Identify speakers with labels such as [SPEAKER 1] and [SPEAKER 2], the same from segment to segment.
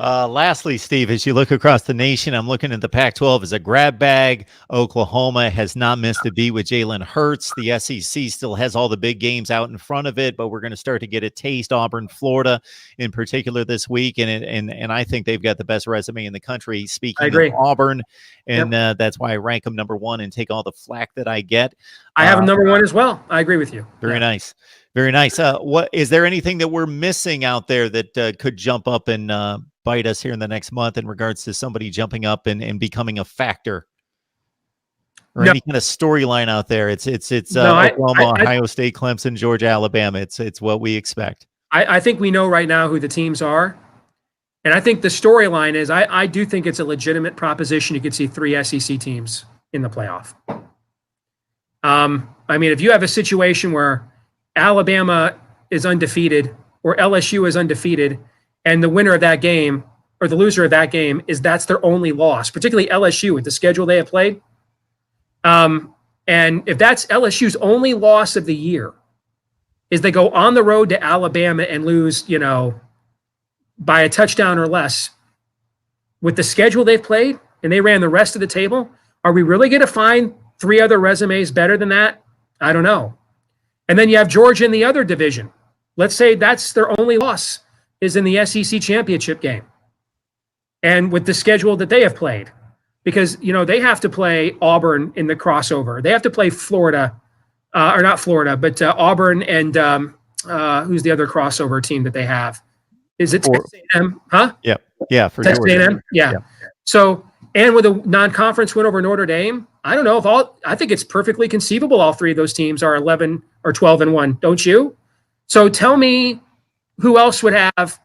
[SPEAKER 1] Lastly, Steve, as you look across the nation, I'm looking at the Pac-12 as a grab bag. Oklahoma has not missed a beat with Jalen Hurts. The SEC still has all the big games out in front of it, but we're going to start to get a taste. Auburn, Florida, in particular, this week, and I think they've got the best resume in the country. Speaking of Auburn, and that's why I rank them number one and take all the flack that I get.
[SPEAKER 2] I have them number one as well. I agree with you.
[SPEAKER 1] Very nice. Very nice. What is there anything that we're missing out there that could jump up and bite us here in the next month in regards to somebody jumping up and becoming a factor, or any kind of storyline out there? It's Oklahoma, Ohio State, Clemson, Georgia, Alabama. It's what we expect.
[SPEAKER 2] I think we know right now who the teams are, and I think the storyline is I do think it's a legitimate proposition. You could see 3 SEC teams in the playoff. I mean, if you have a situation where Alabama is undefeated or LSU is undefeated, and the winner of that game or the loser of that game that's their only loss, particularly LSU with the schedule they have played. And if that's LSU's only loss of the year, is they go on the road to Alabama and lose, by a touchdown or less, with the schedule they've played and they ran the rest of the table, are we really going to find 3 other resumes better than that? I don't know. And then you have Georgia in the other division. Let's say that's their only loss is in the SEC championship game. And with the schedule that they have played, because, they have to play Auburn in the crossover. They have to play Florida, or not Florida, but Auburn and who's the other crossover team that they have? Is it Texas A&M? Huh?
[SPEAKER 1] Yeah, for
[SPEAKER 2] Texas A&M. Yeah. So, and with a non-conference win over Notre Dame, I don't know I think it's perfectly conceivable all 3 of those teams are 11 or 12-1, don't you? So tell me who else would have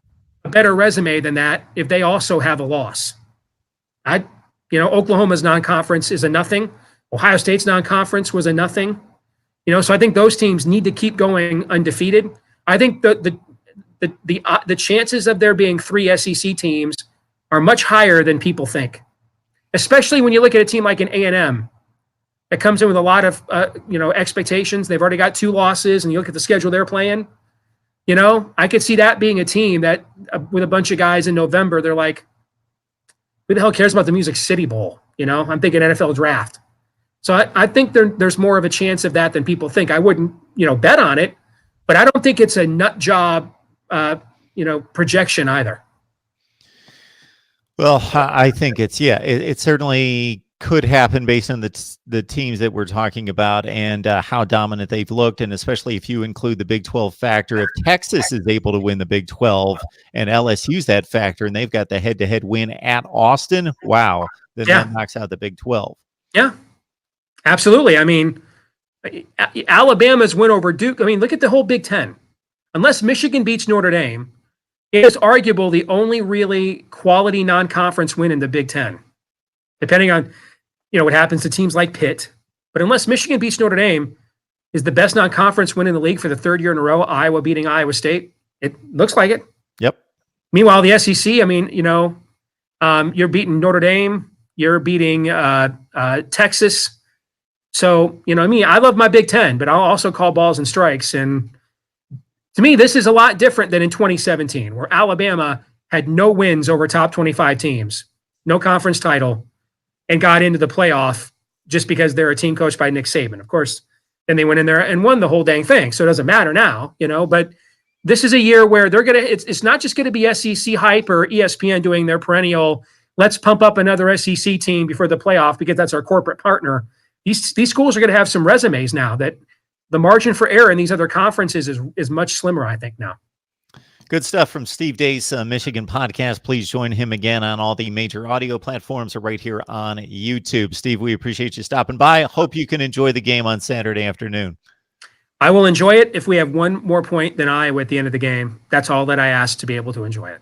[SPEAKER 2] a better resume than that if they also have a loss? Oklahoma's non-conference is a nothing. Ohio State's non-conference was a nothing. So I think those teams need to keep going undefeated. I think the chances of there being 3 SEC teams are much higher than people think, especially when you look at a team like an A&M that comes in with a lot of expectations. They've already got 2 losses, and you look at the schedule they're playing. I could see that being a team that with a bunch of guys in November, they're like, who the hell cares about the Music City Bowl? I'm thinking NFL draft. So I think there's more of a chance of that than people think. I wouldn't, bet on it, but I don't think it's a nut job, projection either.
[SPEAKER 1] Well, I think it certainly could happen based on the teams that we're talking about and how dominant they've looked, and especially if you include the Big 12 factor. If Texas is able to win the Big 12 and LSU's that factor, and they've got the head-to-head win at Austin, wow, then that knocks out the Big 12.
[SPEAKER 2] Yeah, absolutely. I mean, Alabama's win over Duke. I mean, look at the whole Big 10. Unless Michigan beats Notre Dame, it is arguable the only really quality non-conference win in the Big 10, depending on what happens to teams like Pitt. But unless Michigan beats Notre Dame, is the best non-conference win in the league for the 3rd year in a row Iowa beating Iowa State? It looks like it.
[SPEAKER 1] Yep.
[SPEAKER 2] Meanwhile, the SEC, I mean, you're beating Notre Dame, you're beating Texas. So, I love my Big 10, but I'll also call balls and strikes. And to me, this is a lot different than in 2017, where Alabama had no wins over top 25 teams, no conference title, and got into the playoff just because they're a team coached by Nick Saban. Of course, then they went in there and won the whole dang thing. So it doesn't matter now, but this is a year where they're going to, it's not just going to be SEC hype or ESPN doing their perennial, let's pump up another SEC team before the playoff because that's our corporate partner. These schools are going to have some resumes now that the margin for error in these other conferences is much slimmer, I think, now.
[SPEAKER 1] Good stuff from Steve Day's Michigan podcast. Please join him again on all the major audio platforms or right here on YouTube. Steve, we appreciate you stopping by. Hope you can enjoy the game on Saturday afternoon.
[SPEAKER 2] I will enjoy it if we have one more point than Iowa at the end of the game. That's all that I ask to be able to enjoy it.